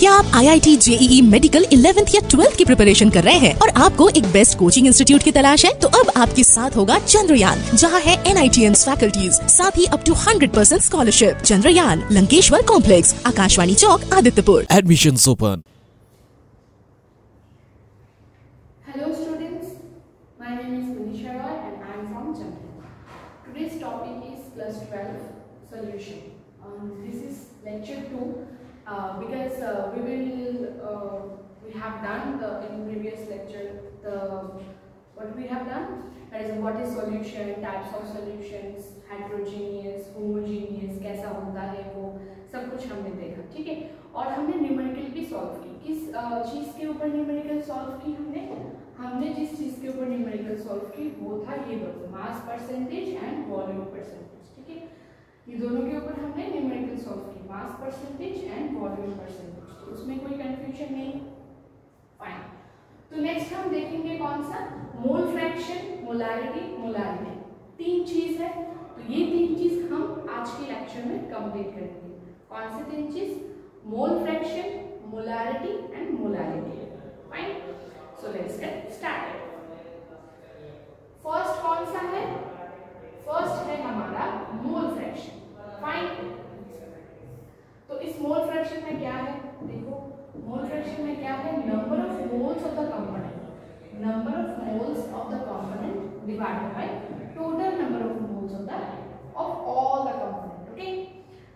क्या आप IIT JEE medical 11th या 12th की प्रिपरेशन कर रहे हैं और आपको एक बेस्ट कोचिंग इंस्टीट्यूट की तलाश है? तो अब आपके साथ होगा चंद्रयान, जहां है NITM's फैकल्टीज, साथ ही up to 100% scholarship. Chandrayaan, Lankeshwar complex, Akashvani Chowk, Adityapur. Admissions open. Hello students, my name is Manisha Roy and I am from Chandrayaan. Today's topic is plus 12 solution. This is lecture 2 because we have done in previous lecture what we have done, that is what is solution, types of solutions, heterogeneous, homogeneous, कैसा होता है वो सब कुछ हमने देखा, ठीक है। और हमने न्यूमेरिकल भी सॉल्व की। किस चीज़ के ऊपर न्यूमेरिकल सॉल्व की हमने जिस चीज़ के ऊपर न्यूमेरिकल सॉल्व की वो था ये दोनों, mass percentage and volume percentage, ठीक है। ये दोनों के ऊपर हमने न्यूमेरिकल सॉल्व की, mass percentage and volume percentage. तो उसमें कोई कंफ्यूजन नहीं, फाइन। तो नेक्स्ट हम देखेंगे कौन सा, मोल फ्रैक्शन, मोलारिटी, मोलारिटी, तीन चीज है। तो ये तीन चीज हम आज के लेक्चर में कंप्लीट करेंगे। कौन से तीन चीज, mole fraction, molarity and molarity, fine. So let's get started. First कौन सा है, फर्स्ट है हमारा मोल फ्रैक्शन, फाइन। तो इस मोल फ्रैक्शन में क्या है, देखो मोल फ्रैक्शन में क्या है, number of moles of the component, number of moles of the component divided by total number of moles of all the component, okay.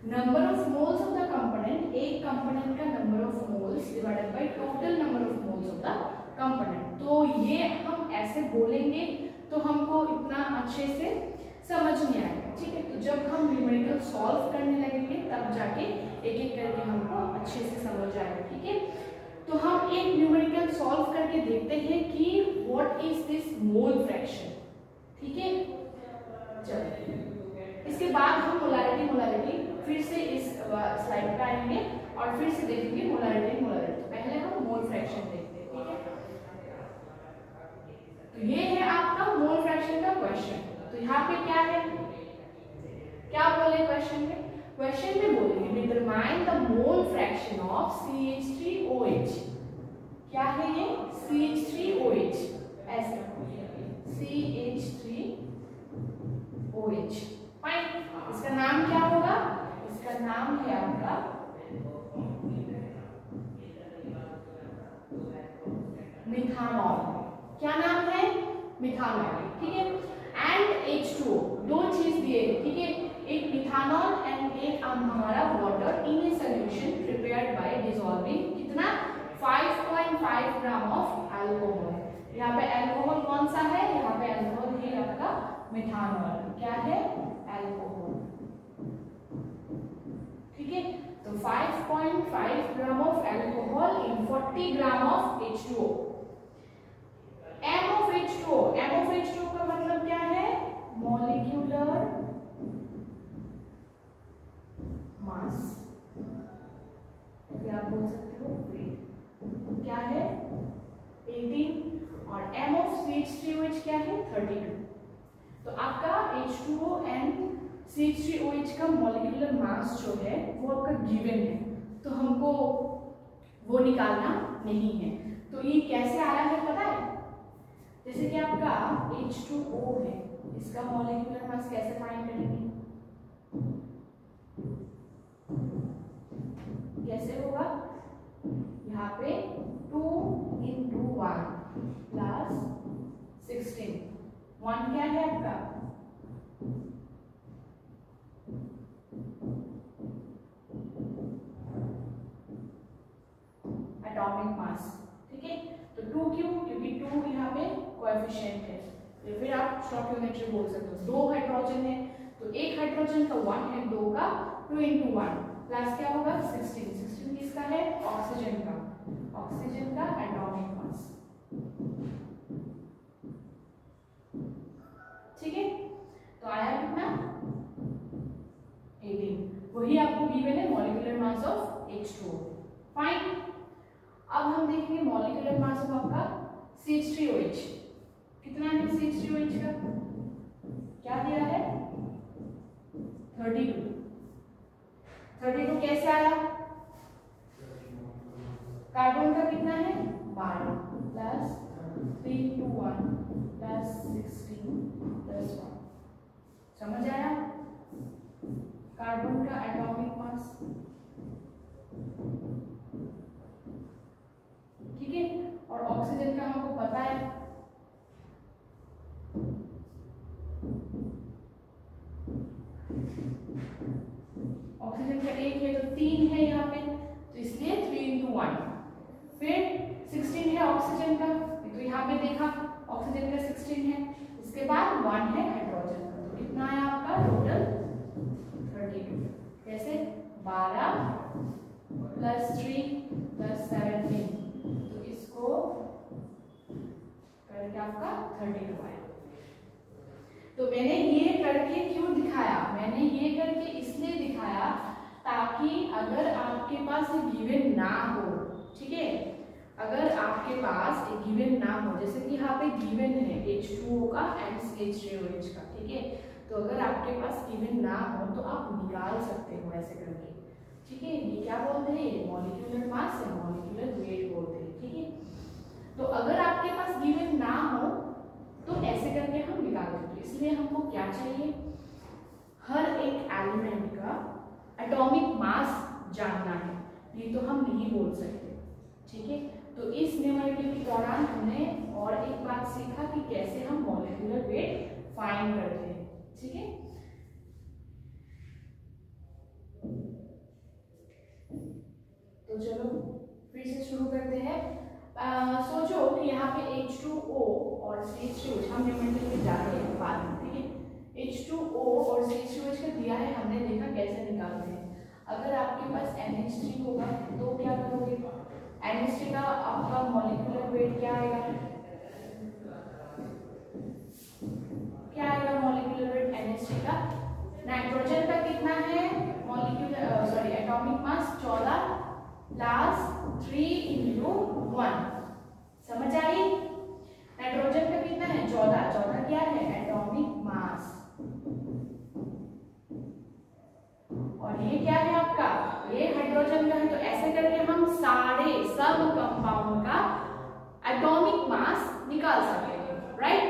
Number of moles of the component, एक component का number of moles divided by total number of moles of the component. तो ये हम ऐसे बोलेंगे तो हमको इतना अच्छे से समझ नहीं आएगा, ठीक है। तो जब हम न्यूमेरिकल सॉल्व करने लगेंगे तब जाके एक एक करके हमको अच्छे से समझ आएगा, ठीक है। तो हम एक न्यूमेरिकल सॉल्व करके देखते हैं कि what is this mole fraction, ठीक है। चलो इसके बाद हम मोलारिटी फिर से इस स्लाइड पे आएंगे और फिर से देखेंगे मोलारिटी। तो पहले हम मोल फ्रैक्शन देखते हैं, ठीक है। तो ये है आपका मोल फ्रैक्शन का क्वेश्चन। तो यहाँ पे क्या है, क्या बोले क्वेश्चन में, क्वेश्चन में बोलेंगे determine the mole fraction of CH3OH। क्या है ये, CH3OH, ऐसे CH3OH, फाइन। इसका नाम क्या होगा, इसका नाम है आपका मिथानॉल। क्या नाम है, मिथानॉल, ठीक है। एंड H2O, दो चीज दिए, ठीक है, एक मिथानॉल एंड एक हमारा water in A solution prepared by dissolving कितना, 5.5 ग्राम ऑफ अल्कोहल। यहाँ पे अल्कोहल कौन सा है, यहाँ पे अल्कोहल है आपका मिथानॉल। क्या है, अल्कोहल, ठीक है। तो 5.5 gram of alcohol in 40 gram of H2O। M of H2O का मतलब क्या है, मॉलिक्यूलर मास, या आप बोल सकते हो वेट। क्या है, 18, और M of CH3OH क्या है, 32। तो आपका H2O एंड CH3OH का मॉलिक्यूलर मास जो है वो आपका गिवन है, तो हमको वो निकालना नहीं है। तो ये कैसे आया है पता है, जैसे कि आपका H2O है, इसका मॉलिक्यूलर मास कैसे फाइंड करेंगे, कैसे होगा, यहाँ पे 2 × 1 प्लस 16, 1 क्या है आपका, एटॉमिक मास, ठीक है। तो 2 क्यों, क्योंकि 2 यहाँ पे कोएफिशिएंट है, या फिर आप स्टोइकियोमेट्री बोल सकते हो। 2 हाइड्रोजन है तो एक हाइड्रोजन का 1 है, 2 का 2 × 1 प्लस क्या होगा 16 किसका है, ऑक्सीजन का एटॉमिक मास, ठीक है। तो आया कितना, 18, वही आपको गिवन है molecular mass of H2O, fine. अब हम देखेंगे मॉलिक्यूलर मास ऑफ आपका CH3OH। कितना है CH3OH का, क्या दिया है, 32। 32 कैसे आया, कार्बन का कितना है 12 प्लस 3 to 1 प्लस 16 प्लस 1। समझ आया? कार्बन का एटॉमिक मास, ठीक है। और ऑक्सीजन का हमको पता है, ऑक्सीजन का 1 है तो 3 है यहाँ पे, तो इसलिए 3 into 1। फिर 16 है ऑक्सीजन का, तो यहाँ पे देखा ऑक्सीजन का 16 है, इसके बाद 1 है हाइड्रोजन का, तो कितना है आपका टोटल 32। कैसे 12 प्लस 3 प्लस 17, तो इसको करके आपका 32 आया। तो मैंने ये करके क्यों दिखाया, मैंने ये करके इसलिए दिखाया ताकि अगर आपके पास गिवन ना हो, ठीक है, अगर आपके पास एक गिवन ना हो, जैसे कि यहाँ पे गिवन है H2O का एंड H3OH का, ठीक है, तो अगर आपके पास गिवन ना हो तो आप निकाल सकते हो ऐसे करके, ठीक है। ये क्या बोलते हैं, मॉलिक्यूलर मास या मॉलिक्यूलर वेट बोलते हैं, ठीक है। तो अगर आपके पास गिवन ना हो तो ऐसे करके हम निकाल सकते हैं। इसलिए हमको क्या चाहिए, हर एक एलिमेंट का एटॉमिक मास जानना है, ये तो हम नहीं बोल सकते, ठीक है। तो इस न्यूमेरिकल के दौरान हमने और एक बात सीखा कि कैसे हम मॉलिक्यूलर वेट फाइंड करते हैं, ठीक है। तो चलो फिर से शुरू करते हैं। सोचो कि यहाँ पे H2O और CH3OH हम न्यूमेरिकल में जा रहे हैं बाद में, ठीक है। H2O और CH3OH का दिया है, हमने देखा कैसे निकालते हैं। अगर आपके पास NH3 होगा तो क्या करोगे, NH3 का आपका मॉलिक्यूलर वेट क्या आएगा, क्या आएगा मॉलिक्यूलर वेट NH3 का। नाइट्रोजन का कितना है molecular atomic mass 14 plus 3 into 1। समझ आई? नाइट्रोजन का कितना है 14, 14 क्या है एटॉमिक मास, और ये क्या है आपका, ये हाइड्रोजन का है। तो ऐसे करके हम सारे सब कंपाउंड का एटॉमिक मास निकाल सकते हैं, राइट।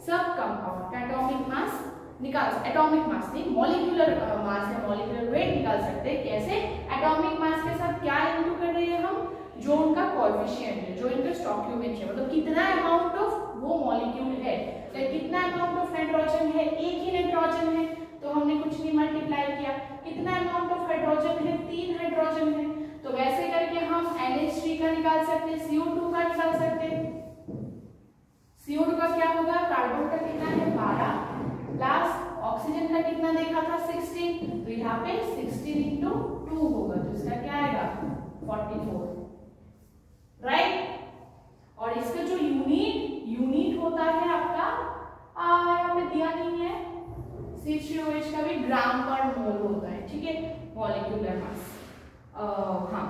सब कंपाउंड का एटॉमिक मास निकाल, एटॉमिक मास नहीं मॉलिक्यूलर मास या मॉलिक्यूलर वेट निकाल सकते हैं। कैसे, एटॉमिक मास के साथ क्या इनटू कर रहे हैं हम, जो उनका कोएफिशिएंट है, जो इनका स्टॉइकियोमेट्री है, मतलब कितना अमाउंट ऑफ वो मॉलिक्यूल है, तो कितना अमाउंट ऑफ नाइट्रोजन है, एक ही नाइट्रोजन है तो हमने कुछ नहीं मल्टीप्लाई किया। कितना अमाउंट ऑफ हाइड्रोजन है, 3 हाइड्रोजन है, तो वैसे करके हम NH3 का निकाल सकते हैं, CO2 का निकाल सकते हैं। CO2 का क्या होगा, कार्बन का कितना है 12 प्लस ऑक्सीजन का कितना देखा था 16, तो यहाँ पे 16 into 2 होगा, तो इसका क्या आएगा 44, राइट। और इसका जो यूनिट होता है आपका यहाँ पे दिया नहीं है, CH3OH का भी ग्राम पर मोल होता है, ठीक है, मॉलिक्यूलर मास। हाँ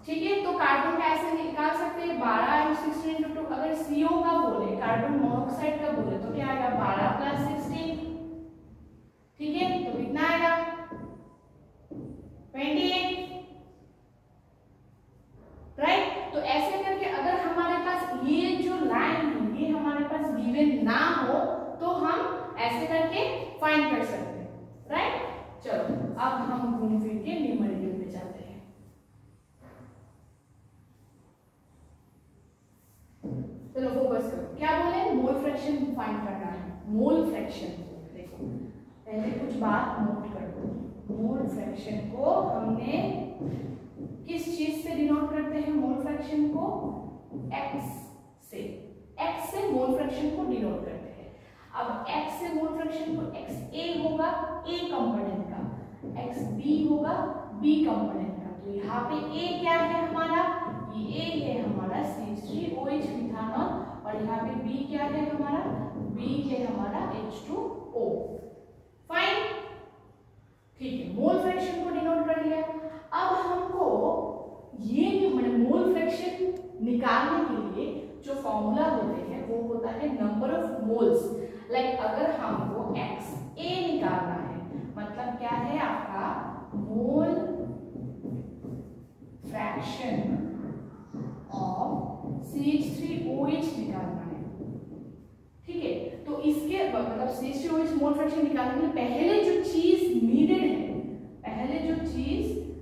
ठीक है, तो कार्बन का ऐसे निकाल सकते हैं 12 और 16 into 2। अगर CO का बोले, कार्बन मोनोऑक्साइड का बोले, तो क्या आएगा 12 प्लस 16, ठीक है, तो कितना आएगा 28, राइट। तो ऐसे करके अगर हमारे पास ये जो लाइन है ये हमारे पास गिवन ना हो तो हम ऐसे करके फाइंड कर सकते हैं, राइट। चलो अब हम घूम फिर के न्यूमेरिकल पे जाते हैं। चलो फोकस करो, क्या बोले, मोल फ्रैक्शन फाइंड करना है। मोल फ्रैक्शन देखो, पहले कुछ बात नोट कर दो। मोल फ्रैक्शन को हमने किस चीज से डिनोट करते हैं, मोल फ्रैक्शन को x से मोल फ्रैक्शन को डिनोट करते हैं। अब x से मोल फ्रैक्शन को XA होगा A कंपोनेंट का, XB होगा B कंपोनेंट का। तो यहाँ पे A क्या है हमारा, ये A है हमारा CH3OH मिथानॉल, और यहाँ पे B क्या है हमारा, B है हमारा H2O। फाइन, ठीक है, मोल फ्रैक्शन को डिनोट कर लिया। अब हमको ये मोल फ्रैक्शन निकालने के लिए जो फॉर्मूला होते हैं वो होता है नंबर ऑफ मोल्स। लाइक अगर हमको XA निकालना है, मतलब क्या है आपका मोल फ्रैक्शन फ्रैक्शन निकालने के लिए पहले जो चीज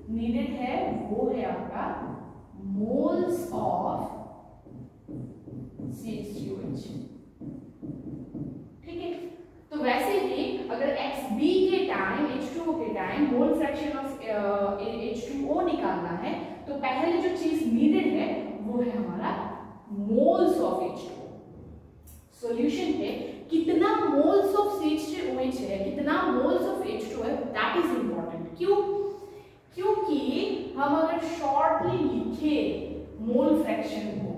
नीडेड है वो है आपका मोल्स ऑफ CH3OH। ठीक है, तो वैसे ही अगर XB के टाइम H2O के time mole fraction of H2O निकालना है तो पहले जो चीज नीडेड है वो है हमारा मोल्स ऑफ H2O। सॉल्यूशन पे कितना मोल्स ऑफ CH3OH है, कितना मोल्स ऑफ H2O है, दैट इज इंपॉर्टेंट। क्यों? क्योंकि हम अगर शॉर्टली लिखे मोल फ्रैक्शन को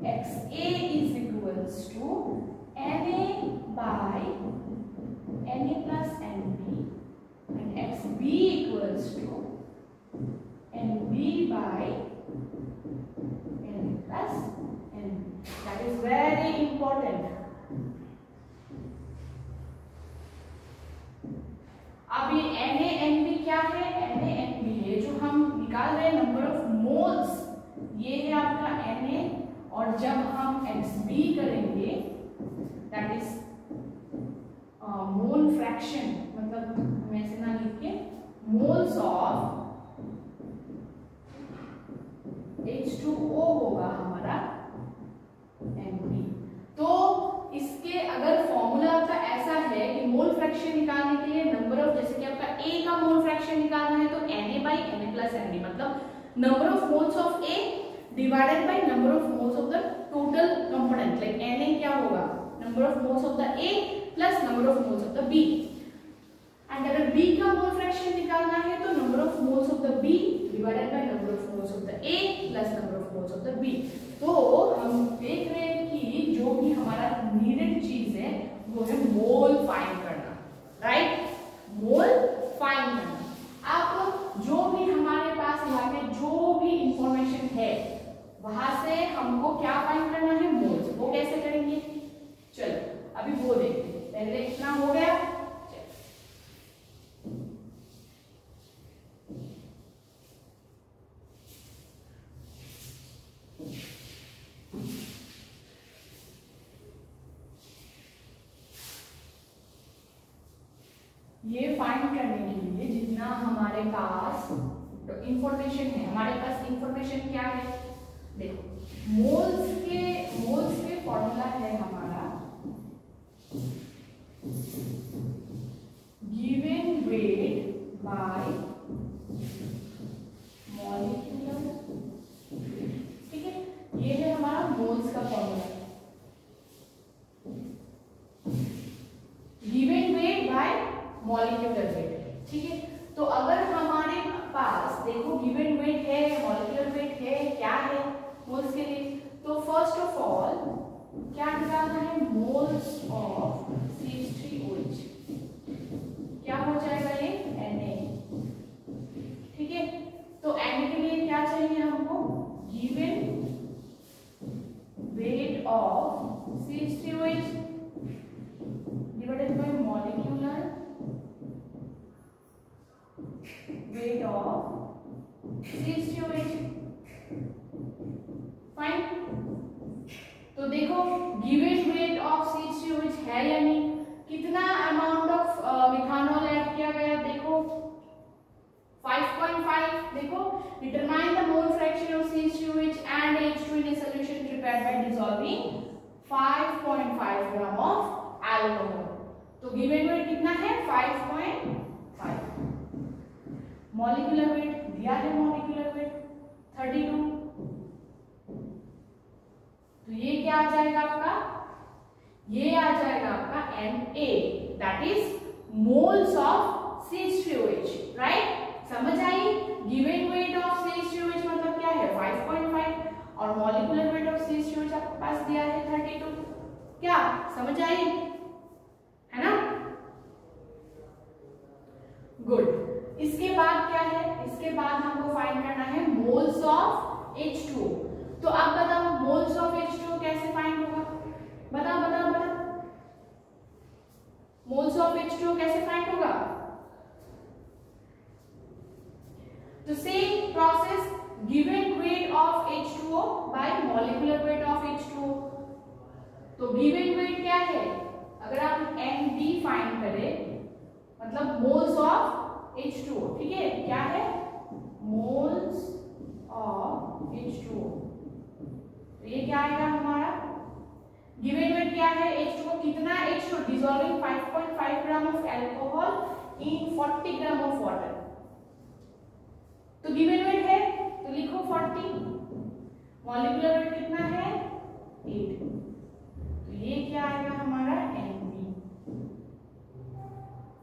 XA is equals to Na by Na plus Nb and XB equals to Nb by Na plus Nb. That is very important. अब ये NaNb क्या है? NaNb है जो हम निकाल रहे हैं नंबर ऑफ मोल्स, ये है आपका Na, और जब हम XB करेंगे दैट इज मोल फ्रैक्शन, मतलब हम ऐसे ना लिख के मोल्स ऑफ H2O होगा हमारा Nb। तो इसके अगर फॉर्मूला आपका ऐसा है कि मोल फ्रैक्शन निकालने के लिए नंबर ऑफ, जैसे कि आपका A का मोल फ्रैक्शन निकालना है तो Na by Na plus Nb, मतलब number of moles of A divided by number of moles of the total component, like Na क्या होगा? Number of moles of the A plus number of moles of the B। and अगर B का mole fraction निकालना है तो number of moles of the B divided by number of moles of the A plus number of moles of the B। तो हम देख रहे हैं कि जो भी हमारा नीडेड चीज है वो है मोल फाइंड करना, राइट? मोल फाइंड करना। अब जो भी हमारे पास यहाँ पे जो भी इंफॉर्मेशन है वहां से हमको क्या फाइंड करना है? मोल्स। वो कैसे करेंगे? चलो अभी वो देखते हैं। पहले इतना हो गया, ये फाइंड करने के लिए जितना हमारे पास इंफॉर्मेशन है, हमारे पास इंफॉर्मेशन क्या है? देखो मोल्स के फॉर्मूला है हमारा गिवन वेट बाय मॉलिक्यूलर, ठीक है, ये है हमारा मोल्स का formula, given weight by molecular wait. ठीक है, तो अगर हमारे पास देखो गिवन वेट है, मॉलिक्यूलर वेट है, क्या है मोल्स के लिए, तो फर्स्ट ऑफ ऑल क्या निकालना है? Moles of CH3OH। क्या हो जाएगा ये? Na। ठीक है, तो Na के लिए क्या चाहिए हमको? Given weight of CH3OH divided by molecular weight of CH3OH। Fine, तो देखो गिवन वेट ऑफ CH3OH है या नहीं, कितना अमाउंट ऑफ मिथानॉल ऐड किया गया? देखो 5.5। देखो determine the mole fraction of CH3OH and H2 in a solution prepared by dissolving 5.5 gram of alcohol. तो गिवन वेट कितना है? 5.5। मॉलिक्यूलर वेट दिया है, मॉलिक्यूलर वेट 32। तो ये क्या आ जाएगा आपका? ये आ जाएगा आपका Na, that is moles of CH3OH, right? समझ आई? गिवन वेट ऑफ CH3OH मतलब क्या है? 5.5 और मॉलिक्यूलर वेट ऑफ CH3OH आपके पास दिया है 32। क्या समझ आई? है ना? गुड। इसके बाद क्या है? इसके बाद हमको फाइंड करना है मोल्स ऑफ H2O। तो अब बताओ मोल्स ऑफ H2O कैसे फाइंड होगा? बताओ बताओ बताओ, मोल्स ऑफ H2O कैसे फाइंड होगा? तो same process, given weight of H2O bye molecular weight of H2O। तो गिवन वेट क्या है? अगर आप Nb फाइंड करें मतलब मोल्स ऑफ H2O, ठीक है, क्या है, मोल्स ऑफ H2O। तो ये क्या आएगा हमारा, गिवन वेट क्या है H2O, कितना H2O, dissolving 5.5 gram of alcohol in 40 gram of water. तो गिवन वेट है तो लिखो 40, मॉलिक्यूलर वेट कितना है 8, तो ये क्या आएगा हमारा Nb,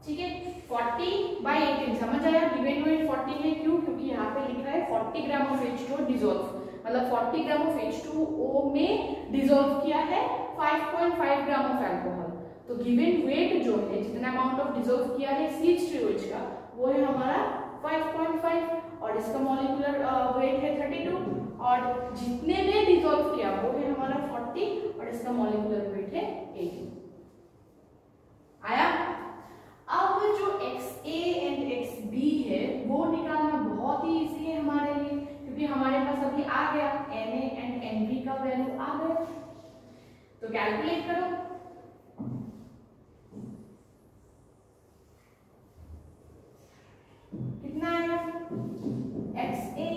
ठीक है। 40/18 समझ आया, गिवन वेट 40 है, क्यों, क्योंकि यहाँ पे लिखा है 40 ग्राम ऑफ H2O डिसॉल्व, मतलब 40 ग्राम ऑफ H2O में डिसॉल्व किया है 5.5 ग्राम ऑफ अल्कोहल। तो गिवन वेट जो है, जितना अमाउंट ऑफ डिसॉल्व किया है CH3OH का, वो है हमारा 5.5 और इसका मॉलिक्यूलर वेट है 32 और जितने में डिसॉल्व किया वो है हमारा 40 और इसका मॉलिक्यूलर वेट है 80। आया। अब जो XA एंड XB है वो निकालना बहुत ही इजी है हमारे लिए, क्योंकि हमारे पास अभी आ गया Na एंड Nb का वैल्यू आ गया। तो कैलकुलेट करो, कितना आएगा XA,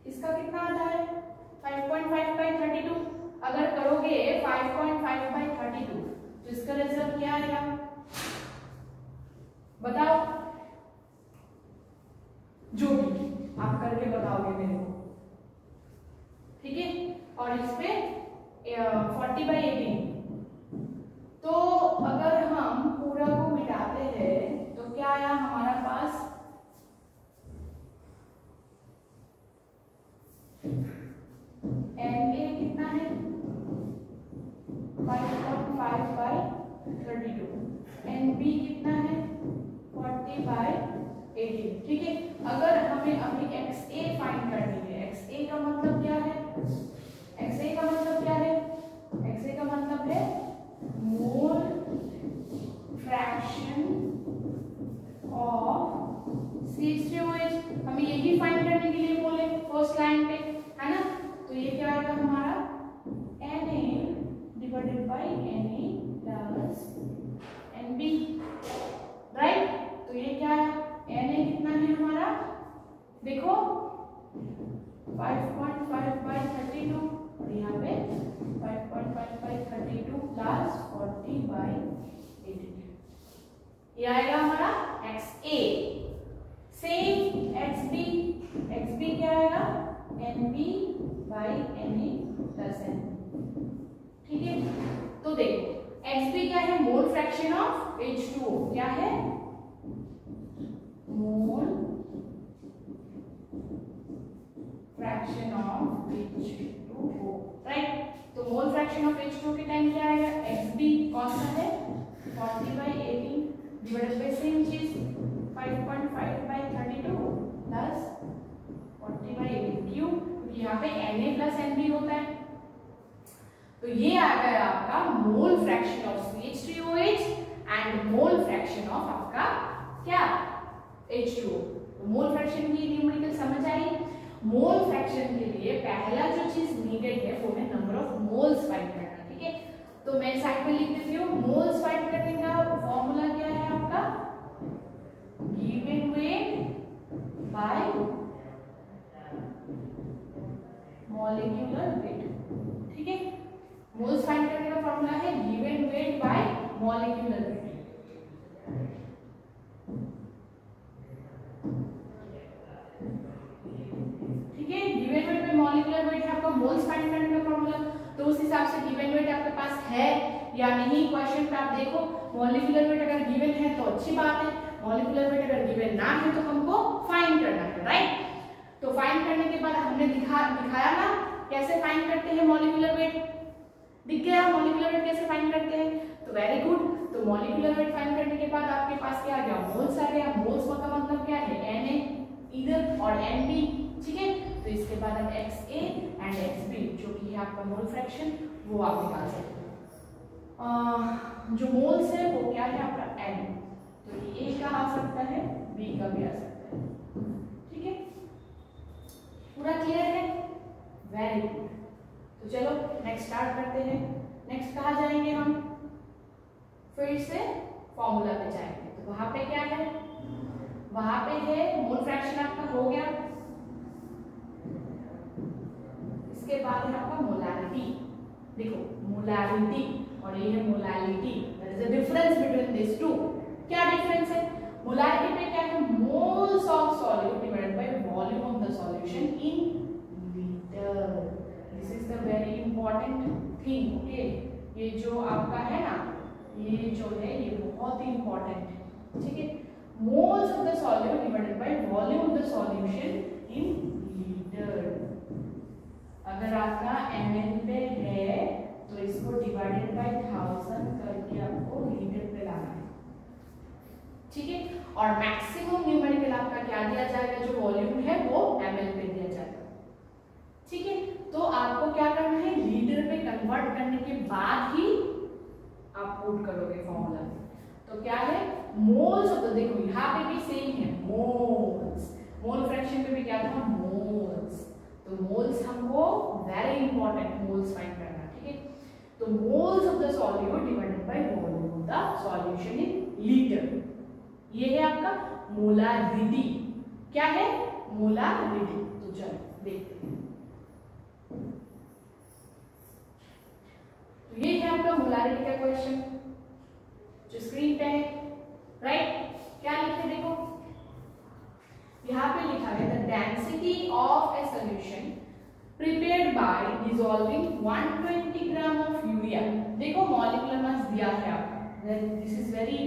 इसका कितना आता है 5.5/32। अगर करोगे 5.5/32 तो इसका रिजल्ट क्या आएगा बताओ, जो भी आप करके बताओगे मेरे को, ठीक है। और इस पे 40/18, तो अगर हम पूरा को मिटाते हैं तो क्या आया हमारा पास, Na कितना है 5.5/32, Nb कितना है 40/18, ठीक है। अगर हमें अभी XA फाइंड करनी है, XA का मतलब क्या है, XA का मतलब क्या है, XA का मतलब है मोल फ्रैक्शन ऑफ CH3OH। हमें यही फाइंड करने के लिए बोले फर्स्ट लाइन पे, है ना। तो ये क्या आएगा हमारा Na divided by Na plus Nb, right. तो ये क्या है, Na कितना है हमारा, देखो 5.5/32 और यहाँ पे 5.5/32 प्लस 40/18, ये आएगा हमारा XA। सेम XB क्या आएगा Nb/Na प्लस N, ठीक है। तो देखो XB क्या है, मोल फ्रैक्शन ऑफ H2O, क्या है mole fraction of H2O, right. तो मोल फ्रैक्शन ऑफ H2O के टाइम क्या आएगा, XB कौन सा है 40/18 डिवाइडेड बाय सेम चीज 5.5/32 प्लस 40/18, क्यों, क्योंकि यहाँ पे Na प्लस Nb होता है। तो ये आ गया आपका mole fraction of CH3OH and mole fraction of आपका क्या H2O। तो मोल फ्रैक्शन की न्यूमेरिकल समझ आई। मोल फ्रैक्शन के लिए पहला जो चीज नीडेड है वो है नंबर ऑफ मोल्स फाइंड करना, ठीक है। तो मैं साइड पे लिख देती हूँ, मोल्स फाइंड करने का फॉर्मूला क्या है आपका, given weight by molecular wait, ठीक है। मोल्स फाइंड करने का फॉर्मूला है given weight by molecular wait, ठीक है। Given weight by molecular wait है आपका मोल्स फाइंड करने का फॉर्मूला। तो उस हिसाब से गिवन वेट आपके पास है या नहीं, क्वेश्चन पे आप देखो। मॉलिक्यूलर वेट अगर गिवन है तो अच्छी बात है, मॉलिक्यूलर वेट अगर गिवन ना है तो हमको फाइंड करना है, राइट। तो फाइंड करने के बाद हमने दिखाया ना कैसे फाइंड करते हैं मॉलिक्यूलर वेट, दिख गया मॉलिक्यूलर वेट कैसे फाइंड करते हैं। तो वेरी गुड। तो मॉलिक्यूलर वेट फाइंड करने के बाद आपके पास क्या आ गया, मोल्स आ गया। मोल्स का मतलब क्या है, Na इधर और Nb, ठीक है। तो इसके बाद हम XA एंड XB जो कि है आपका मोल फ्रैक्शन वो आप निकाल सकते हैं। जो मोल्स है वो क्या है आपका N, तो A का आ सकता है, B का भी आ सकता है, ठीक है। पूरा क्लियर है, वेरी गुड। तो चलो नेक्स्ट स्टार्ट करते हैं। नेक्स्ट कहाँ जाएंगे हम, फिर से फॉर्मूला पे जाएंगे, तो वहां पे क्या है, वहां पे है मोल फ्रैक्शन आपका हो गया, इसके बाद है आपका मोलारिटी। देखो मोलारिटी और ये है molality, that is the difference between this two. क्या डिफरेंस है? मोलारिटी में क्या है, moles of solute divided by volume of the solution in litre. This is the very important thing, okay. ये जो आपका है ना, ये जो है ये बहुत ही इंपॉर्टेंट है, ठीक है। Moles of the solute divided by volume of the solution in litre. अगर आपका ml पे है तो इसको डिवाइडेड बाय 1000 करके आपको लीटर पे लाना है, ठीक है। और मैक्सिमम न्यूमेरिकल आपका क्या दिया जाएगा, जो वॉल्यूम है वो ml पे दिया जाएगा, ठीक है। तो आपको क्या करना है, लीटर पे कन्वर्ट करने के बाद ही आप पुट करोगे फॉर्मूला में। तो क्या है, मोल्स ऑफ द, देखो यहाँ पे भी सेम है मोल्स, मोल फ्रैक्शन पे भी क्या था, मोल्स। तो मोल्स हमको वेरी इंपॉर्टेंट मोल्स फाइंड करना, ठीक है। तो moles of the solute divided by volume of the solution in litre, ये है आपका मोलारिटी। क्या है, मोलारिटी। तो चलो देखते हैं, तो ये है आपका मोलारिटी का क्वेश्चन जो स्क्रीन पे है, राइट। क्या लिखे देखो, यहाँ पे लिखा है the density of A solution prepared by dissolving 120 gram of urea. देखो मॉलिक्यूलर मास दिया है आपका, दिस इज वेरी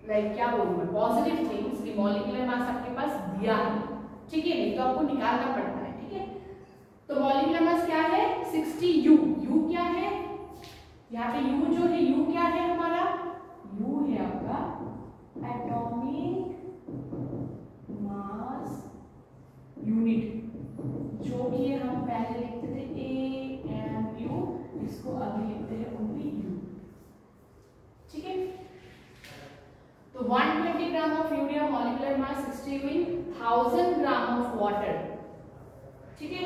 लाइक क्या बोलूं मैं, पॉजिटिव थिंग्स कि मॉलिक्यूलर मास आपके पास दिया है, ठीक है। नहीं तो आपको निकालना पड़ता है, ठीक है। तो मॉलिक्यूलर मास क्या है, 60 U। U क्या है, यहाँ पे U जो है, U क्या है हमारा, U है आपका एटॉमिक मास यूनिट, जो कि हम पहले लिखते थे AMU, इसको अभी लिखते हैं ओनली U, ठीक है। तो 120 gram of urea molecular mass 60 in 1000 gram of water, ठीक है।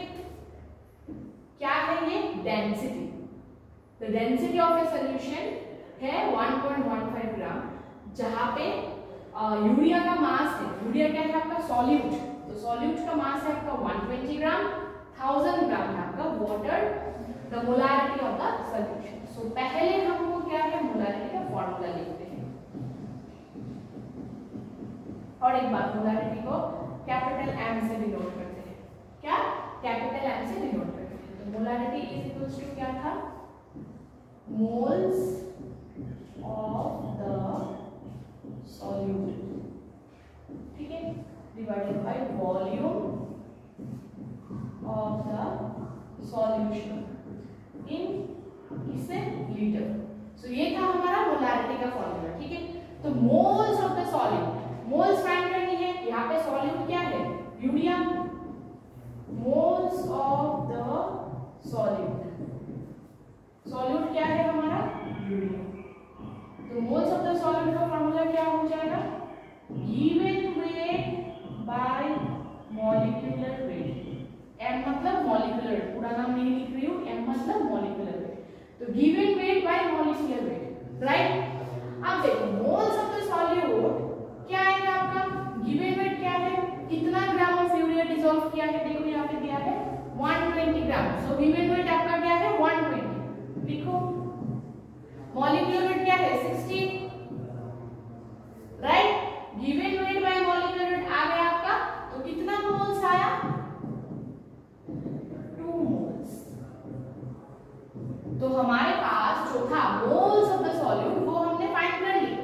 क्या है ये, density. The density of A solution है 1.15 ग्राम, जहां पे यूरिया का मास है, यूरिया क्या है आपका, सॉल्यूट। तो सॉल्यूट का मास है आपका 120 ग्राम, 1000 ग्राम है आपका water, the molarity of the solution. So पहले हमको क्या है, मोलारिटी का फॉर्मूला लिखते हैं। और एक बात, मोलारिटी को कैपिटल M से डिनोट करते हैं, क्या, कैपिटल M से डिनोट करते हैं। तो मोलारिटी इज इक्वल्स टू क्या था, मोल्स ऑफ द सॉल्यूट, ठीक है, divided by volume of the solution इन इससे लीटर। सो ये था हमारा मोलारिटी का फॉर्मूला, ठीक है। तो moles of the solute, moles find करनी है, यहाँ पे सॉल्यूट क्या है, urea, moles of the solute, solute क्या है हमारा, यूरिया। तो मोल्स ऑफ द सॉल्यूट का फॉर्मूला क्या हो जाएगा, given weight by molecular wait. M मतलब मॉलिक्यूलर, पूरा नाम नहीं लिख रही हूँ, M मतलब मॉलिक्यूलर वेट। तो given weight by molecular wait, right. अब देखो मोल्स ऑफ द सॉल्यूट क्या आएगा आपका, गिवन वेट क्या है, कितना ग्राम ऑफ यूरिया डिसॉल्व किया है, देखो यहाँ पे दिया है 120 ग्राम। सो गिवन वेट आपका क्या है, 120। लिखो मॉलिक्यूलर वेट क्या है, 60, right. Given weight by molecular weight आ गया आपका, तो कितना मोल्स आया, 2 मोल्स। तो हमारे पास जो था मोल्स ऑफ द सॉल्यूट वो हमने फाइंड कर लिया,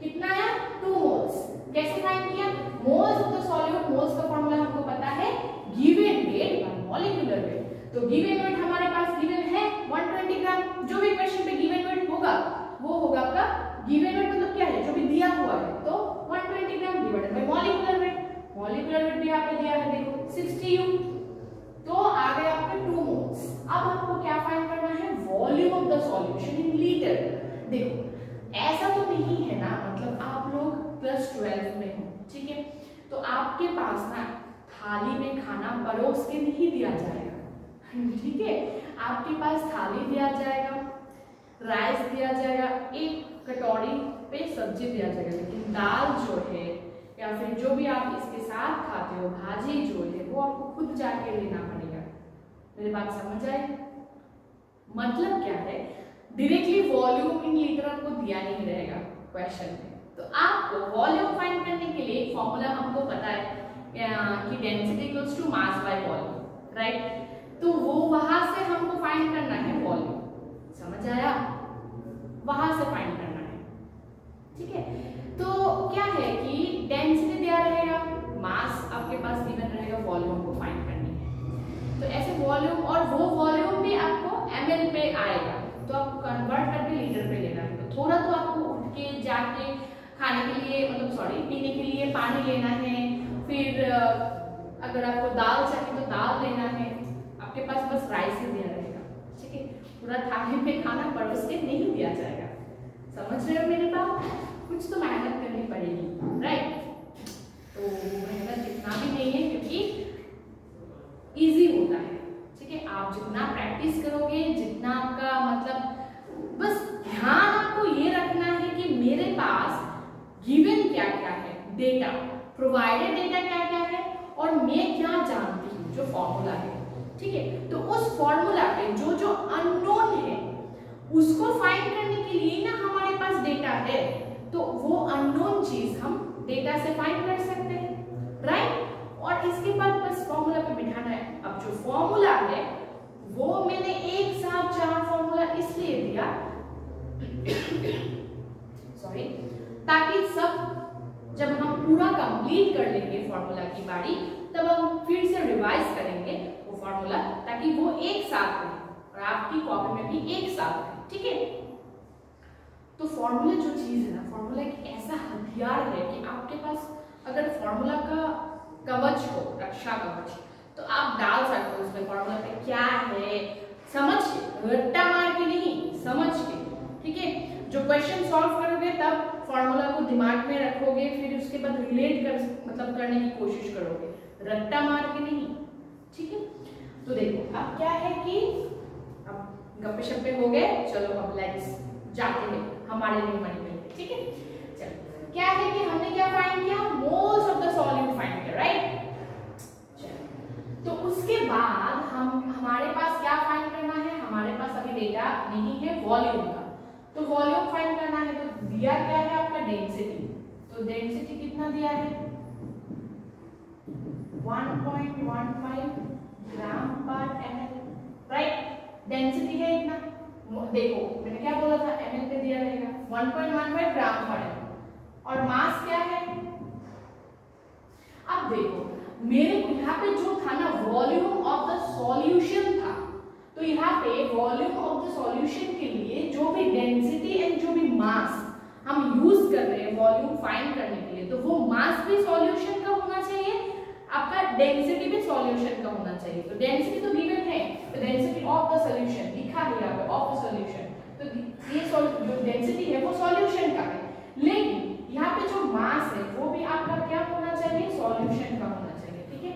कितना है, 2 मोल्स। कैसे फाइंड किया, moles of the solute, moles का फॉर्मूला हमको पता है, given weight by molecular wait. तो गिवन वेट हमारे पास गिवन है 120 ग्राम, जो भी क्वेश्चन पे गिवन वेट होगा वो होगा आपका, गिवन वेट मतलब क्या है, जो भी दिया हुआ है, तो 120 gram divided by molecular wait. Molecular weight भी यहाँ पे दिया है, देखो 60 U, तो आ गए आपके 2 मोल्स। अब आपको क्या फाइंड करना है, volume of the solution in litre. देखो ऐसा तो नहीं है ना, मतलब आप लोग क्लास 12 में हो, ठीक है, तो आपके पास ना थाली में खाना परोस के नहीं दिया जाएगा, ठीक है। आपके पास थाली दिया जाएगा, राइस दिया जाएगा, एक कटोरी पे सब्जी दिया जाएगा, लेकिन दाल जो है या फिर जो भी आप इसके साथ खाते हो भाजी जो है वो आपको खुद जाके लेना पड़ेगा। मेरी बात समझ आए? मतलब क्या है, डायरेक्टली वॉल्यूम इन लीटर आपको दिया नहीं रहेगा क्वेश्चन में, तो आपको वॉल्यूम फाइंड करने के लिए एक फॉर्मूला हमको पता है कि density equals to mass by volume, right? तो वो वहां से हमको फाइंड करना है वॉल्यूम, समझ आया? वहां से फाइंड करना है, ठीक है? तो क्या है कि डेंसिटी दिया रहेगा, मास आपके पास गिवन रहेगा, वॉल्यूम को फाइंड करनी है। तो ऐसे वॉल्यूम, और वो वॉल्यूम भी आपको ml पे आएगा, तो आपको कन्वर्ट करके लीटर पे लेना है। तो थोड़ा तो आपको उठ के जाके खाने के लिए, मतलब सॉरी पीने के लिए पानी लेना है, फिर अगर आपको दाल चाहिए तो दाल लेना है, आपके पास बस राइस ही दिया रहेगा, ठीक है? पूरा थाली में खाना परोस के नहीं दिया जाएगा, समझ रहे हो मेरे बात? कुछ तो मेहनत करनी पड़ेगी, राइट? तो मेहनत जितना भी नहीं है, क्योंकि इजी होता है, ठीक है? आप जितना प्रैक्टिस करोगे, जितना आपका मतलब, बस ध्यान आपको ये रखना है कि मेरे पास गिवन क्या क्या है, डेटा प्रोवाइडेड डेटा क्या क्या है, और मैं क्या जानती हूँ, जो फॉर्मूला है, ठीक है? तो उस फॉर्मूला पे जो जो अननोन है उसको फाइंड करने के लिए ना हमारे पास डेटा है, तो वो अननोन चीज हम डेटा से फाइंड कर सकते हैं, राइट? और इसके बाद बस फॉर्मूला पे बिठाना है। अब जो फॉर्मूला है वो मैंने एक साथ 4 फॉर्मूला इसलिए दिया सॉरी, ताकि सब जब हम पूरा कंप्लीट कर लेंगे फॉर्मूला की बारी, तब हम फिर से रिवाइज करेंगे वो फॉर्मूला, ताकि वो एक साथ रहे और आपकी कॉपी में भी एक साथ रहे, ठीक है? तो फॉर्मूला जो चीज है ना, फॉर्मूला एक ऐसा हथियार है कि आपके पास अगर फॉर्मूला का कवच हो, रक्षा कवच, तो आप डाल सकते हो उसमें फॉर्मूला पे क्या है, समझ के, रट्टा मार के नहीं, समझ के, ठीक है? जो क्वेश्चन सॉल्व करोगे तब फॉर्मूला को दिमाग में रखोगे, फिर उसके बाद रिलेट कर मतलब करने की कोशिश करोगे, रट्टा मार के नहीं, ठीक है? तो देखो अब क्या है कि अब गप्पे शप्पे हो गए, चलो अब लेट्स जाते हैं हमारे न्यूमेरिकल पे, ठीक है? चलो क्या है कि हमने क्या फाइंड किया, moles of the solute find किया, राइट? तो उसके बाद हमारे पास क्या फाइंड करना है, हमारे पास अभी डेटा नहीं है वॉल्यूम का, तो वॉल्यूम फाइंड करना है। तो दिया क्या है आपका डेंसिटी, तो डेंसिटी कितना दिया है 1.15 ग्राम पर ml, राइट? डेंसिटी है इतना, देखो मैंने क्या बोला था, ml पे दिया रहेगा 1.15 ग्राम पर ml, और मास क्या है, अब देखो मेरे यहाँ पे जो था ना वॉल्यूम ऑफ द सॉल्यूशन था, तो यहाँ पे वॉल्यूम ऑफ द सॉल्यूशन के लिए जो भी डेंसिटी एंड जो भी मास हम यूज कर रहे हैं वॉल्यूम फाइंड करने के लिए, तो वो मास भी सॉल्यूशन का होना चाहिए, आपका डेंसिटी भी सॉल्यूशन का होना चाहिए। तो डेंसिटी तो गिवन है, तो डेंसिटी ऑफ द सॉल्यूशन लिखा है यहाँ पे, ऑफ द सॉल्यूशन, तो ये जो डेंसिटी है वो सॉल्यूशन का है, लेकिन यहाँ पे जो मास है वो भी आपका क्या होना चाहिए, सॉल्यूशन का होना चाहिए, ठीक है?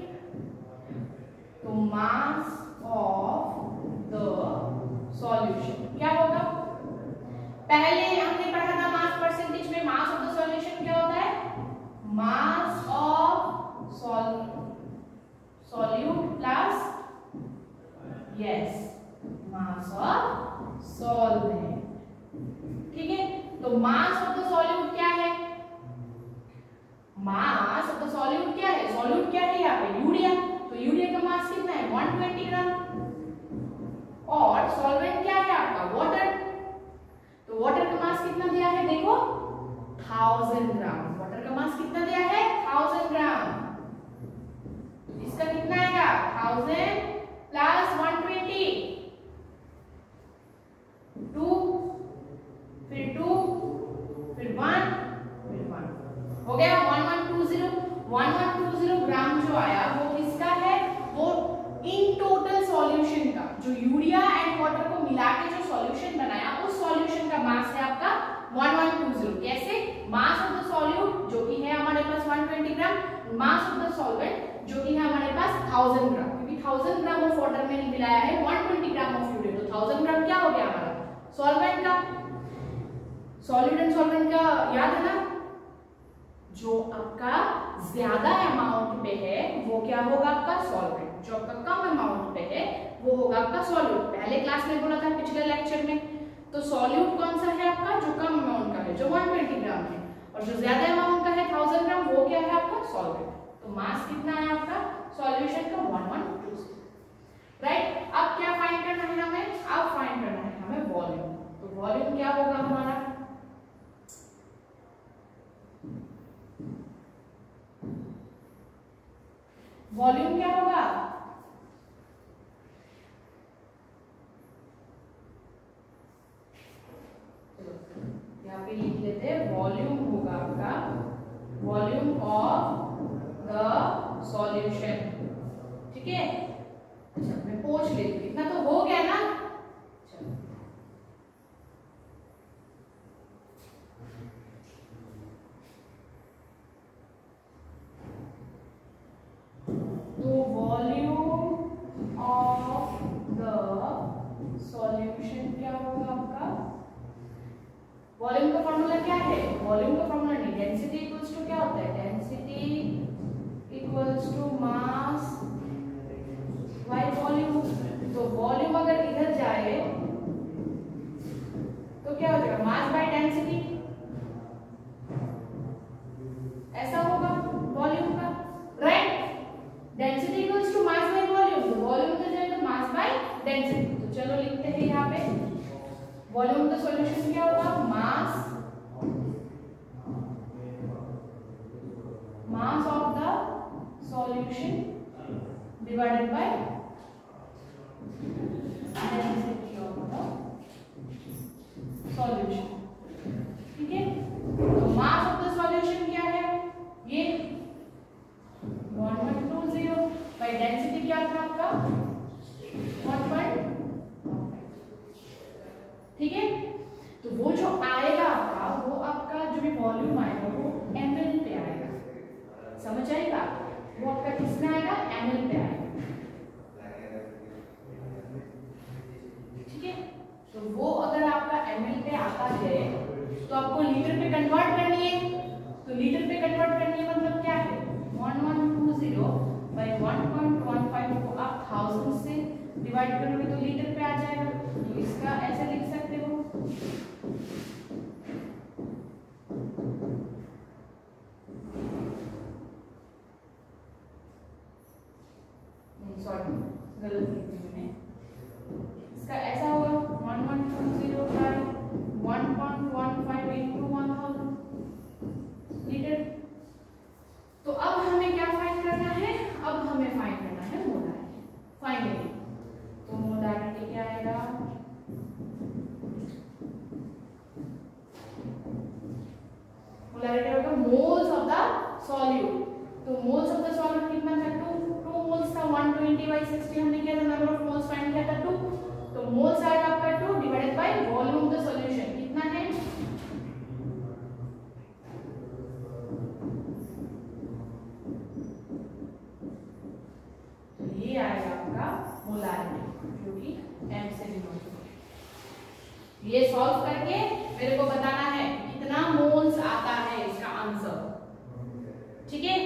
तो मास ऑफ द सॉल्यूशन क्या होगा, पहले हमने पढ़ा था मास परसेंटेज में, मास ऑफ द सॉल्यूशन क्या होता है, mass of solute plus yes mass of solvent, ठीक है? तो मास ऑफ द सॉल्यूट क्या है, मास ऑफ द सॉल्यूट क्या है, सॉल्यूट क्या है यहाँ पे यूरिया, तो यूरिया का मास कितना है 120 ग्राम, और सॉल्वेंट क्या है आपका वाटर, तो वाटर का मास कितना दिया है देखो 1000 ग्राम, वाटर का मास कितना दिया है 1000 ग्राम, इसका कितना आएगा 1000 प्लस 120, 2 फिर 2 फिर 1 फिर 1 हो गया 1120 ग्राम जो आया वो किसका है, वो इन टोटल सॉल्यूशन का, जो यूरिया एंड वाटर को मिला के जो सॉल्यूशन बनाया उस सॉल्यूशन का मास है आपका 1120। कैसे, मास ऑफ द सॉल्यूट जो कि है हमारे पास 120 ग्राम, मास ऑफ द सॉल्वेंट जो कि है हमारे पास 1000 ग्राम, क्योंकि 1000 ग्राम ऑफ वाटर में मिलाया है 120 ग्राम ऑफ यूरिया, तो 1000 ग्राम क्या हो गया हमारा सॉल्वेंट का, सॉलिड एंड सॉल्वेंट का याद है ना, जो आपका ज्यादा अमाउंट पे है वो क्या होगा आपका सॉल्वेंट, जो आपका कम अमाउंट पे है वो होगा आपका सॉल्यूट। पहले क्लास में बोला था पिछले लेक्चर में, तो सॉल्यूट कौन सा है आपका, जो कम अमाउंट का है, जो 120 ग्राम है, और जो ज्यादा अमाउंट का है 1000 ग्राम, वो क्या है आपका सॉल्वेंट। तो मास कितना है आपका सॉल्यूशन का 1120, राइट। अब क्या फाइंड करना है हमें, अब फाइंड करना है हमें वॉल्यूम। तो वॉल्यूम क्या होगा हमारा, वॉल्यूम क्या होगा, यहाँ पे लिख लेते हैं, वॉल्यूम होगा आपका वॉल्यूम ऑफ द सॉल्यूशन, ठीक है। अच्छा मैं पूछ लेती हूँ, इतना तो हो गया ना। चलो तो वॉल्यूम ऑफ द सॉल्यूशन क्या होगा आपका, वॉल्यूम का फॉर्मूला क्या है, वॉल्यूम का फॉर्मूला नहीं, डेंसिटी इक्वल्स टू क्या होता है, density equals to mass by volume. तो वॉल्यूम अगर इधर जाए तो क्या हो जाएगा, मास बाय डेंसिटी, ऐसा होगा वॉल्यूम का, right. Density equals to mass by volume, तो वॉल्यूम इधर जाएगा मास बाय डेंसिटी। तो चलो लिखते हैं यहाँ पे वॉल्यूम का सॉल्यूशन क्या होगा, mass of the solution divided by density of the solution, ठीक है। तो मास ऑफ द सॉल्यूशन क्या है, ये 1120 बाय डेंसिटी क्या था आपका 1.5, ठीक है। तो वो जो आएगा आपका, वो आपका जो भी वॉल्यूम आएगा वो ml पे आएगा, समझ आएगा, वो आपका किसमें आएगा, ml पे आएगा, ठीक है। तो वो अगर आपका ml पे आता है तो आपको लीटर पे कन्वर्ट करनी है, तो लीटर पे कन्वर्ट करनी है मतलब क्या है, 1120 बाय 1.15 को आप 1000 से डिवाइड करोगे तो लीटर पे आ जाएगा। तो इसका ऐसे लिख सकते हो, सॉरी गलत लिख दी मैंने, इसका ऐसा होगा 1120 बाय 1.15 into 1000 लीटर। तो अब हमें क्या फाइंड करना है, अब हमें फाइंड करना है मोलारिटी, फाइनली। तो मोलारिटी क्या आएगा, मोलारिटी होगा मोल्स ऑफ द सॉल्यूट। तो मोल्स ऑफ द सॉल्यूट कितना था, 2 मोल्स था, 120 बाय 60 हमने किया था, नंबर ऑफ मोल्स फाइंड किया था 2, तो मोल्स आएगा आपका 2 divided by volume of the solution कितना है, तो ये आएगा आपका मोलारिटी जो कि m से डिनोट होगा। ये सॉल्व करके मेरे को बताना है कितना मोल्स आता है इसका आंसर, ठीक है।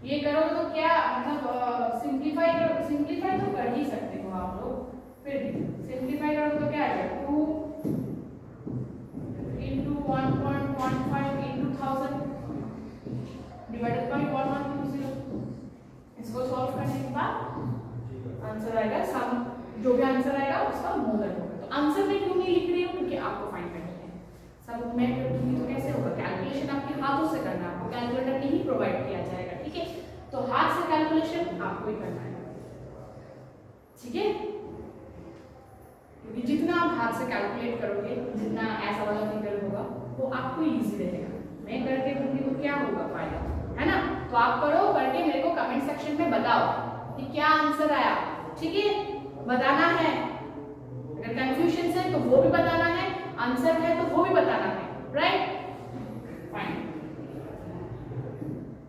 ये करोगे तो क्या मतलब सिंप्लीफाई तो कर ही सकते हो आप लोग, फिर भी सिंप्लीफाई करोगे तो क्या आ जाएगा, 2 into 1.15 into 1000 डिवाइडेड बाय 1120। इसको सॉल्व करने के बाद आंसर आएगा, सम जो भी आंसर आएगा उसका मोलर होगा। तो आंसर में क्यों नहीं लिख रही हूँ, क्योंकि आपको फाइंड करना है, सब मैं करती तो कैसे होगा, कैलकुलेशन आपके हाथों से करना है, आपको कैलकुलेटर नहीं प्रोवाइड किया जाएगा, ठीक है। तो हाथ से कैलकुलेशन आपको ही करना है, ठीक है, क्योंकि जितना आप हाथ से कैलकुलेट करोगे, जितना ऐसा वाला फिगर होगा वो आपको इजी रहेगा। मैं करके दूंगी तो क्या होगा फायदा, है ना। तो आप करो, करके मेरे को कमेंट सेक्शन में बताओ कि क्या आंसर आया, ठीक है, बताना है। अगर कंफ्यूजन है तो वो भी बताना है, आंसर है तो वो भी बताना है, राइट, फाइन।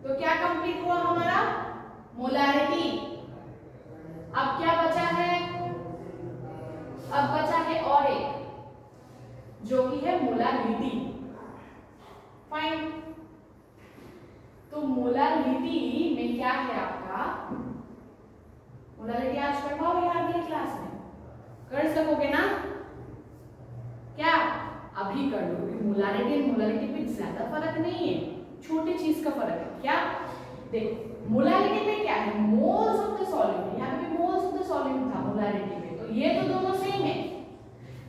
तो क्या कंप्लीट हुआ हमारा मोलारिटी। अब क्या मोलारिटी में क्या है आपका, मोलारिटी आज कर पाओगे अगले क्लास में, कर सकोगे ना? क्या अभी कर लो, क्योंकि मोलारिटी और मोलारिटी पे ज्यादा फर्क नहीं है, छोटी चीज का फर्क है। क्या देखो मोलारिटी में क्या है, मोल्स ऑफ द सॉल्यूट, यहाँ पे मोल्स ऑफ द सॉल्यूट था मोलारिटी में, तो ये तो दोनों सेम है,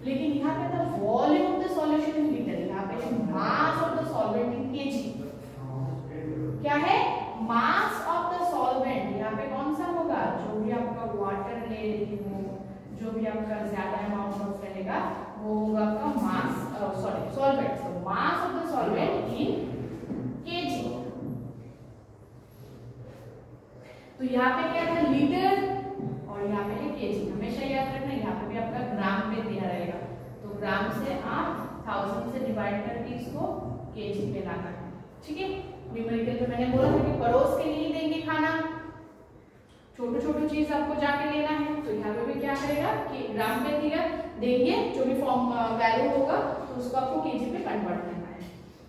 लेकिन यहाँ पे था volume of the solution in litre, यहाँ पे है mass of the solvent in KG. क्या है? मास ऑफ द सॉल्वेंट, यहाँ पे कौन सा होगा, जो भी आपका वाटर ले रही हो, जो भी आपका ज्यादा अमाउंट ऑफ रहेगा वो होगा आपका मास, सॉरी सॉल्वेंट, तो mass of the solvent in KG. तो यहाँ पे क्या था, लीटर, और यहाँ पे है केजी। हमेशा याद रखना, यहाँ पे भी आपका ग्राम में दिया रहेगा, तो ग्राम से आप 1000 से डिवाइड करके इसको केजी पे लाना है। ठीक है, न्यूमेरिकल में मैंने बोला था कि परोस के नहीं देंगे खाना, छोटे छोटे चीज आपको जाके लेना है, तो यहाँ पे भी क्या करेगा कि ग्राम पे दिया देंगे, जो भी फॉर्म वैल्यू होगा तो उसको आपको केजी पे कन्वर्ट करना है।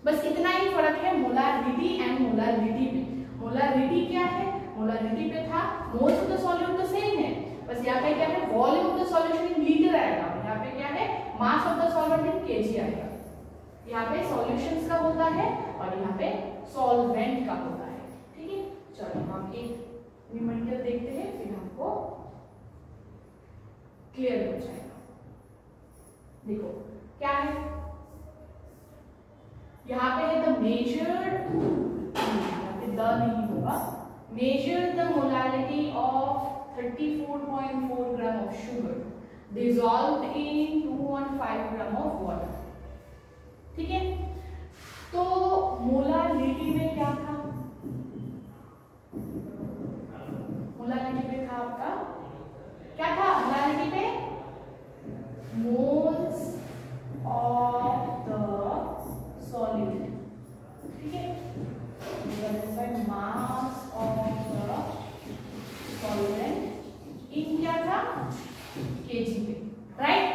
बस इतना ही फर्क है मोलारिटी एंड मोलारिटी में। मोलारिटी क्या है, मोलारिटी पे था मोल्स ऑफ द सॉल्यूट तो सेम है, बस यहाँ पे क्या है volume of the solution in litre आएगा, यहाँ पे क्या है mass of the solvent in KG आएगा। यहाँ पे सॉल्यूशंस का होता है और यहाँ पे सॉल्वेंट का होता है। ठीक है, चलो हम एक न्यूमेरिकल देखते हैं, फिर हमको क्लियर हो जाएगा। देखो क्या है, यहाँ पे है द मेजर्ड, यहाँ पे द नहीं होगा, measure the molarity of 34.4 gram of sugar dissolved in 215 gram of water। ठीक है, तो मोलारिटी में क्या था, मोलारिटी पे था आपका क्या था, मोलारिटी पे मोल्स ऑफ द सॉल्यूट। ठीक है, mass of the solvent in क्या था, केजी पे, राइट।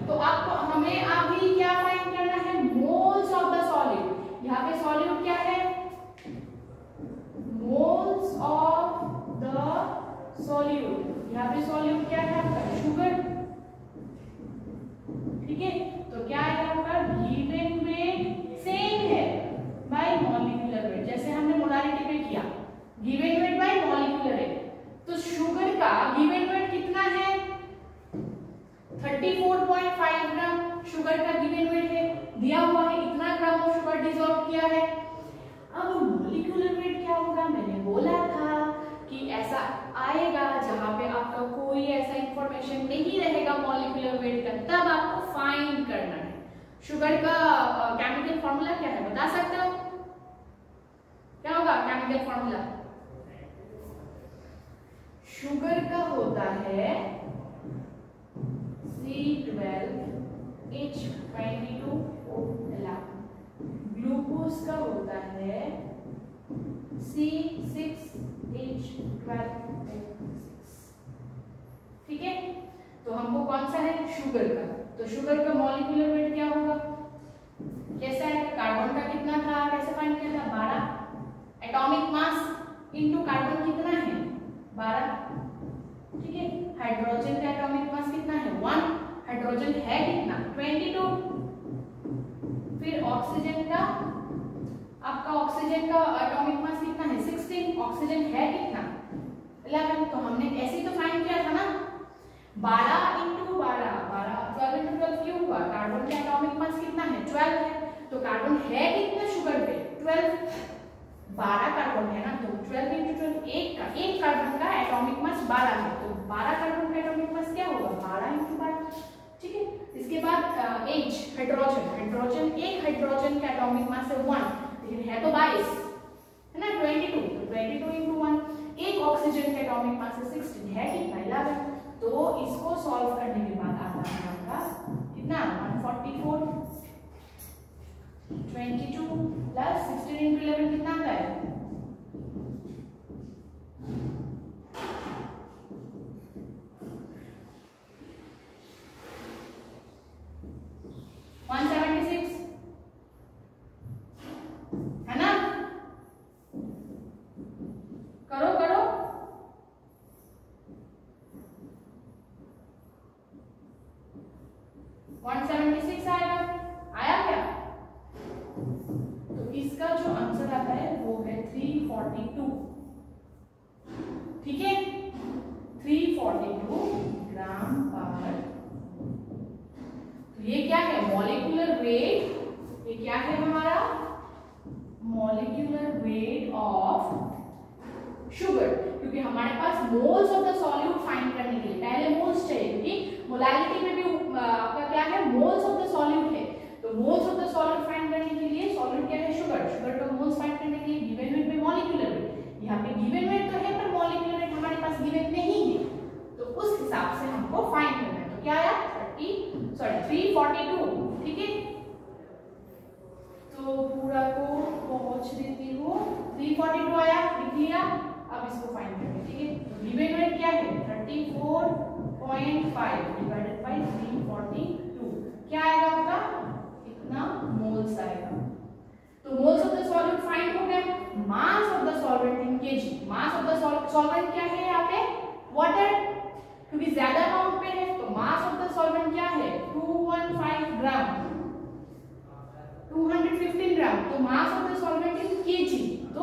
तो आपको हमें अभी क्या फाइंड करना है, मोल्स ऑफ द सॉल्यूट। यहाँ पे सॉल्यूट क्या है, मोल्स ऑफ द सॉल्यूट, यहाँ पे सॉल्यूट क्या है आपका, शुगर। ठीक है, तो क्या है आपका गिवन वेट सेम है बाय मॉलिक्यूलर वेट, जैसे हमने मोलारिटी पे किया, given weight by molecular wait. तो शुगर का गिवन वेट कितना है, 34.5 ग्राम शुगर का गिवन वेट है, दिया हुआ है इतना ग्राम ऑफ शुगर डिसॉल्व किया है। अब मॉलिक्यूलर वेट क्या होगा, मैंने बोला था कि ऐसा आएगा जहां पे आपका कोई ऐसा इंफॉर्मेशन नहीं रहेगा मॉलिक्यूलर वेट का, तब आपको फाइंड करना है। शुगर का केमिकल फॉर्मूला क्या है बता सकते हो, क्या होगा केमिकल फॉर्मूला, शुगर का होता है C12H22O11, ग्लूकोज का होता है C6H12O6। ठीक है, तो हमको कौन सा है, शुगर का, तो शुगर का मॉलिक्यूलर वेट क्या होगा, कैसा है, कार्बन का कितना था, कैसे फाइंड किया था, 12, एटॉमिक मास इनटू कार्बन कितना है, 12। ठीक है, हाइड्रोजन का एटॉमिक मास कितना है, 1, हाइड्रोजन है कितना, 22। फिर ऑक्सीजन का, आपका ऑक्सीजन का एटॉमिक मास कितना है, 16, ऑक्सीजन है कितना, 11। तो हमने ऐसे ही तो फाइंड किया था ना, 12 इंटू 12, 12 इंटू 12 क्यों हुआ, कार्बन का एटॉमिक मास कितना है, 12 है, तो कार्बन है कितना शुगर पे, 12, 12 कार्बन है ना, तो 12 इंटू 12, एक कार्बन का एटॉमिक मास 12 है, तो 12 कार्बन का एटॉमिक मास क्या होगा, 12 इंटू 12। ठीक है, इसके बाद H हाइड्रोजन, एक हाइड्रोजन का एटॉमिक मास है 1, लेकिन है तो 22 है ना, 22, तो 22 इंटू 1। एक ऑक्सीजन का एटॉमिक मास है 16, है कितना, 11। तो इसको सॉल्व करने के बाद आता है आपका कितना, 144, 22 प्लस 16 इंटू 11 कितना आता है, 176 है ना। 342, ठीक है, 342 ग्राम पर। तो ये क्या है, मॉलिक्यूलर वेट, ये क्या है हमारा मॉलिक्यूलर वेट ऑफ शुगर, क्योंकि हमारे पास moles of the solute find करने के लिए पहले मोल्स चाहिए, क्योंकि मोलारिटी में भी आपका क्या है, मोल्स ऑफ द सॉल्यूट है। तो moles of the solute find करने के लिए सॉल्यूट क्या है, शुगर, शुगर का मोल्स फाइंड करने के लिए गिवन वेट में मॉलिक्यूलर वेट, यहाँ पे गिवन वेट तो है पर मॉलिक्यूलर वेट हमारे पास गिवन नहीं है, तो उस हिसाब से हमको फाइंड करना है। तो क्या आया 342, ठीक है। तो पूरा को पहुंच देती हूँ, 342 आया, लिख लिया। अब इसको फाइंड करेंगे, ठीक है। तो गिवन वेट क्या है 34.5 डिवाइडेड बाय 342, क्या आएगा आपका, इतना मोल्स आएगा। तो moles of the solvent find हो गए। Mass of the solvent in KG, mass of the solvent क्या है यहाँ पे, वाटर, क्योंकि ज्यादा अमाउंट पे है, तो मास ऑफ द सॉल्वेंट क्या है 215 ग्राम, 215 ग्राम। तो mass of the solvent in KG, तो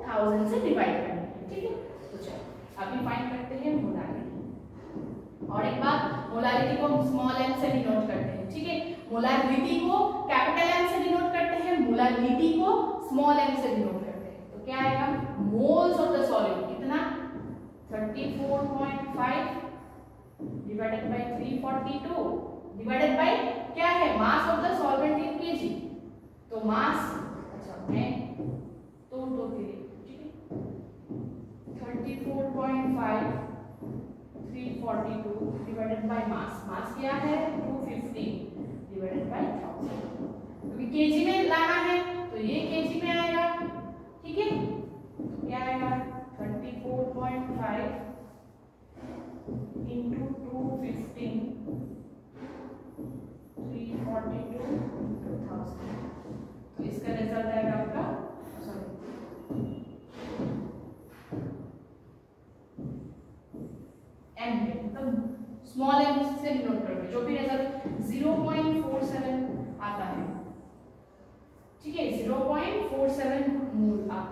1000 से डिवाइड करना है, ठीक है। तो चलो अभी फाइंड करते हैं मोलारिटी। और एक बात, मोलारिटी को स्मॉल m से डिनोट करते हैं, ठीक है। मोलारिटी को कैपिटल M से डिनोट करते हैं, मोलारिटी को स्मॉल m से डिनोट करते हैं। तो क्या आएगा, मोल्स ऑफ द सॉल्यूट कितना 34.5 डिवाइडेड बाय 342 डिवाइडेड बाय क्या है, mass of the solvent in KG. तो मास, अच्छा मैं तो ठीक है, 34.5 342 डिवाइडेड बाय मास, मास क्या है 250 डिवाइडेड बाय 1000, क्योंकि केजी में लाना है तो ये केजी में आएगा, ठीक है। तो क्या आएगा 34.5 into 215 342 into 1000, तो इसका रिजल्ट आएगा आपका, सॉरी m, मतलब स्मॉल m से डिनोट करोगे, जो भी रिजल्ट 0.47 आता है, ठीक है, 0.47 मोल आता है।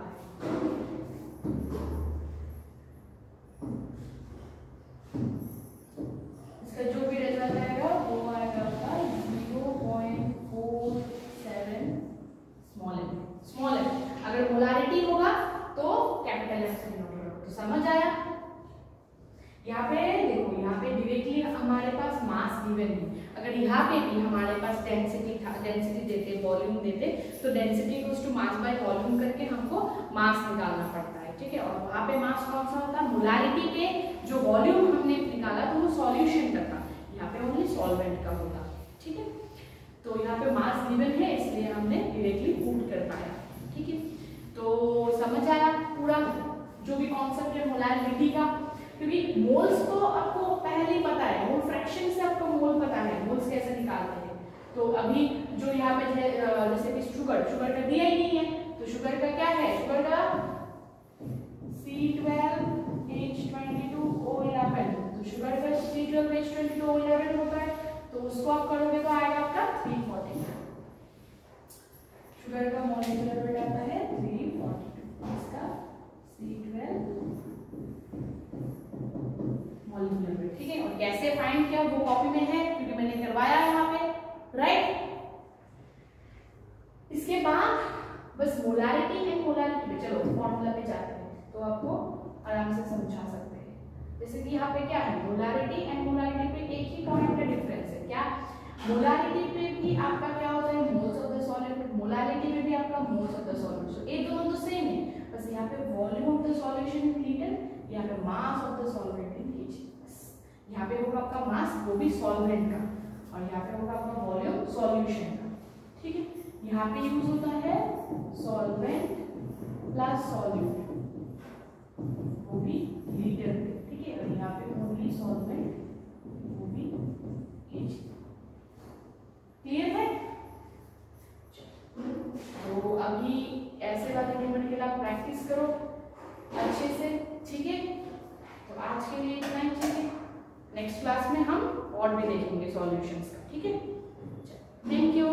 इसका जो भी रिजल्ट आएगा वो आएगा आपका 0.47 स्मॉल m। अगर मोलारिटी होगा तो कैपिटल M से डिनोट करोगे। तो समझ आया। यहाँ पे देखो, यहाँ पे डायरेक्टली हमारे पास मास गिवन है, अगर यहाँ पे भी हमारे पास डेंसिटी देते, वॉल्यूम देते, तो density equals to mass by volume करके हमको मास निकालना पड़ता है, ठीक है। और वहाँ पे मास कौन सा होता है, मोलारिटी पे जो वॉल्यूम हमने निकाला तो वो सॉल्यूशन का था, यहाँ पे ओनली सॉल्वेंट का होता, ठीक है। तो यहाँ पे मास गिवन है इसलिए हमने डायरेक्टली पुट कर पाया, ठीक है। तो समझ आया पूरा जो भी कॉन्सेप्ट है मोलारिटी का, क्योंकि मोल्स तो आपको पहले ही पता है, मोल फ्रैक्शन से आपको मोल पता है, मोल्स कैसे निकालते हैं। तो अभी जो यहाँ पे जैसे कि शुगर का दिया ही नहीं है, तो शुगर का क्या है, शुगर का C12H22O11, तो शुगर का C12H22O11 होता है, तो उसको आप करोगे तो आएगा आपका 340। शुगर का मॉलिक्यूलर वेट आता है 342, इसका C12 मॉलिक्यूलर वेट, ठीक है। और कैसे फाइंड किया वो कॉपी में है, क्योंकि मैंने करवाया है यहाँ पे, राइट। इसके बाद बस मोलारिटी एंड मोलारिटी पे चलो फॉर्मूला पे जाते हैं, तो आपको आराम से समझा सकते हैं। जैसे कि यहाँ पे क्या है, मोलारिटी एंड मोलारिटी पे एक ही पॉइंट का डिफरेंस है, क्या, मोलारिटी पे भी आपका क्या होता है, moles of the solute, molarity में भी आपका मोल्स ऑफ द सॉल्यूट, सो ये दोनों तो सेम है, बस यहाँ पे volume of the solution in litre, यहाँ पे mass of the solvent in KG. यहाँ पे होगा आपका मास, वो भी सॉल्वेंट का, और यहाँ पे होगा आपका वॉल्यूम सॉल्यूशन का, ठीक है। यहाँ पे यूज होता है सॉल्वेंट प्लस सॉल्यूट, वो भी लीटर पे, ठीक है। और यहाँ पे ओनली सॉल्वेंट, वो भी केजी। क्लियर है। तो अभी ऐसे वाले मोमेंट के लिए आप प्रैक्टिस करो अच्छे से, ठीक है। तो आज के लिए इतना ही, ठीक है। नेक्स्ट क्लास में हम और भी देखेंगे सॉल्यूशंस का, ठीक है। Thank you.